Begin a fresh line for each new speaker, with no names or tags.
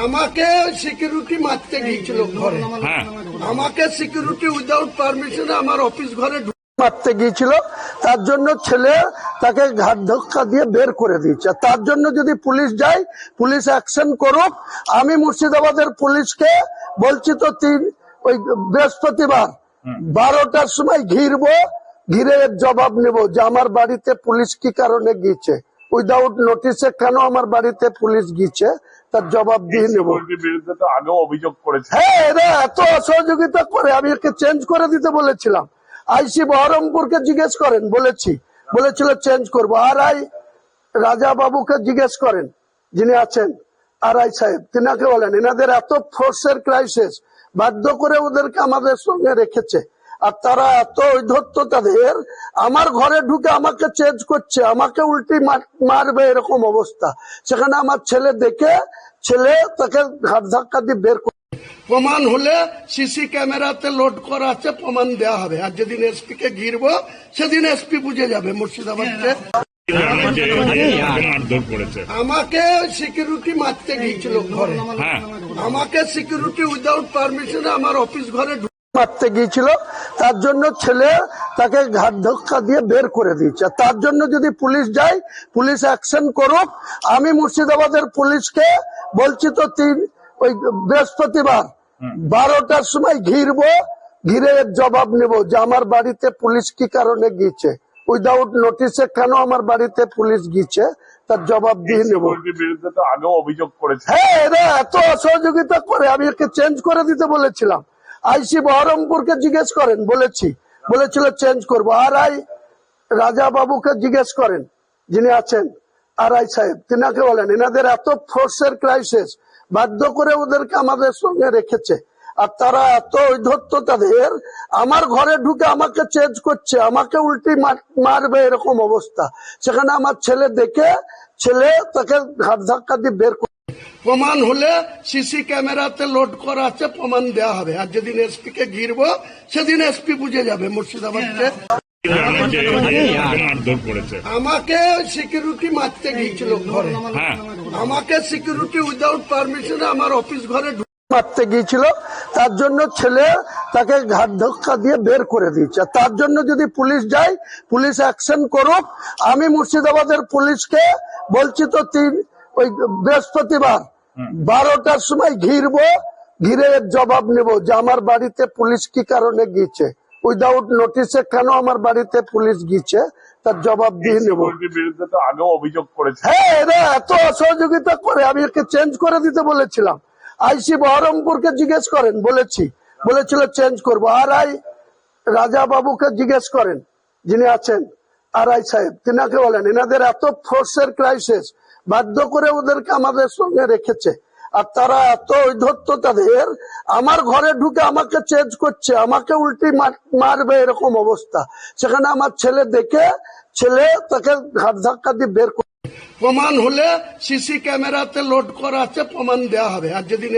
আমাকে সিকিউরিটি মারতে গিয়েছিল ঘরে, আমাকে সিকিউরিটি উইদাউট পারমিশনে আমার অফিস ঘরে মারতে গিয়েছিল। তার জন্য ছেলে তাকে ঘাট ধাক্কা দিয়ে বের করে দিয়েছে। তার জন্য যদি পুলিশ যায়, পুলিশ অ্যাকশন করুক। আমি মুর্শিদাবাদের পুলিশকে বলছি তো ওই বৃহস্পতিবার 12টার সময় ঘিরবো, ঘিরে জবাব নেব যে আমার বাড়িতে পুলিশ কি কারণে গিয়েছে, উইদাউট নোটিসে কেন আমার বাড়িতে পুলিশ গিয়েছে, তার জবাব দিয়ে নেব।
বিরুদ্ধে তো আগেও অভিযোগ করেছে।
হ্যাঁ, এরা এত অসহযোগিতা করে, আমি একে চেঞ্জ করে দিতে বলেছিলাম। আইসি বহরমপুরকে জিজ্ঞেস করেন, বলেছিল চেঞ্জ করবো। আর আই রাজা বাবুকে জিজ্ঞেস করেন, যিনি আছেন আর আই সাহেব, তিনাকে বলেন এনাদের এত ফোর্সের ক্রাইসিস, বাধ্য করে ওদেরকে আমাদের সঙ্গে রেখেছে। আর তারা এত ঔদ্ধত্য তাদের, আমার ঘরে ঢুকে আমাকে চেঞ্জ করছে, আমাকে উল্টি মারবে এরকম অবস্থা। সেখানে আমার ছেলে দেখে তাকে ঘাট ধাক্কা দিয়ে বের করে, প্রমাণ হলে সিসি ক্যামেরাতে লোড করা আছে, প্রমাণ দেওয়া হবে। আর যেদিন এসপি কে ঘিরবো সেদিন এসপি বুঝে যাবে মুর্শিদাবাদকে। আমাকে সিকিউরিটি মারতে গিয়েছিল ঘরে, আমাকে সিকিউরিটি উইদাউট পারমিশনে আমার অফিস ঘরে মারতে গিয়েছিল। তার জন্য ছেলে তাকে ঘাট ধাক্কা দিয়ে বের করে দিয়েছে। তার জন্য যদি পুলিশ যায়, পুলিশ অ্যাকশন করুক। আমি মুর্শিদাবাদের পুলিশকে বলছি তো ওই বৃহস্পতিবার 12টার সময় ঘিরবো, ঘিরে জবাব নেব যে আমার বাড়িতে পুলিশ কি কারণে গিয়েছে, উইদাউট নোটিসে কেন আমার বাড়িতে পুলিশ গিয়েছে, তার জবাব দিয়ে নেব।
বিরুদ্ধে তো আগেও অভিযোগ করেছে।
হ্যাঁ, এরা এত অসহযোগিতা করে, আমি একে চেঞ্জ করে দিতে বলেছিলাম। আইসি বহরমপুরকে জিজ্ঞেস করেন, বলেছিল চেঞ্জ করবো। আর আই রাজা বাবুকে জিজ্ঞেস করেন, যিনি আছেন আর আই সাহেব, তিনাকে বলেন এনাদের এত ফোর্সের ক্রাইসিস, বাধ্য করে ওদেরকে আমাদের সঙ্গে রেখেছে। আর তারা এত ঔদ্ধত্য তাদের, আমার ঘরে ঢুকে আমাকে চেঞ্জ করছে, আমাকে উল্টি মারবে এরকম অবস্থা। সেখানে আমার ছেলে দেখে তাকে ঘাট ধাক্কা দিয়ে বের করে, প্রমাণ হলে সিসি ক্যামেরাতে লোড করা আছে, প্রমাণ দেওয়া হবে। আর যেদিন এসপি কে ঘিরবো সেদিন এসপি বুঝে যাবে মুর্শিদাবাদকে। আমাকে সিকিউরিটি মারতে গিয়েছিল ঘরে, আমাকে সিকিউরিটি উইদাউট পারমিশনে আমার অফিস ঘরে মারতে গিয়েছিল। তার জন্য ছেলে তাকে ঘাট ধাক্কা দিয়ে বের করে দিয়েছে। তার জন্য যদি পুলিশ যায়, পুলিশ অ্যাকশন করুক। আমি মুর্শিদাবাদের পুলিশকে বলছি তো ওই বৃহস্পতিবার 12টার সময় ঘিরবো, ঘিরে জবাব নেব যে আমার বাড়িতে পুলিশ কি কারণে গিয়েছে, উইদাউট নোটিসে কেন আমার বাড়িতে পুলিশ গিয়েছে, তার জবাব দিয়ে নেব।
বিরুদ্ধে তো আগেও অভিযোগ করেছে।
হ্যাঁ, এরা এত অসহযোগিতা করে, আমি একে চেঞ্জ করে দিতে বলেছিলাম। আইসি বহরমপুরকে জিজ্ঞেস করেন, বলেছিল চেঞ্জ করবো। আর আই রাজা বাবুকে জিজ্ঞেস করেন, যিনি আছেন আর আই সাহেব, তিনাকে বলেন এনাদের এত ফোর্সের ক্রাইসিস, বাধ্য করে ওদেরকে আমাদের সঙ্গে রেখেছে। আর তারা এত ঔদ্ধত্য তাদের, আমার ঘরে ঢুকে আমাকে চেঞ্জ করছে, আমাকে উল্টি মারবে এরকম অবস্থা। সেখানে আমার ছেলে দেখে তাকে ঘাট ধাক্কা দিয়ে বের করে, প্রমাণ হলে সিসি ক্যামেরাতে লোড করা আছে, প্রমাণ দেওয়া হবে। আর যেদিন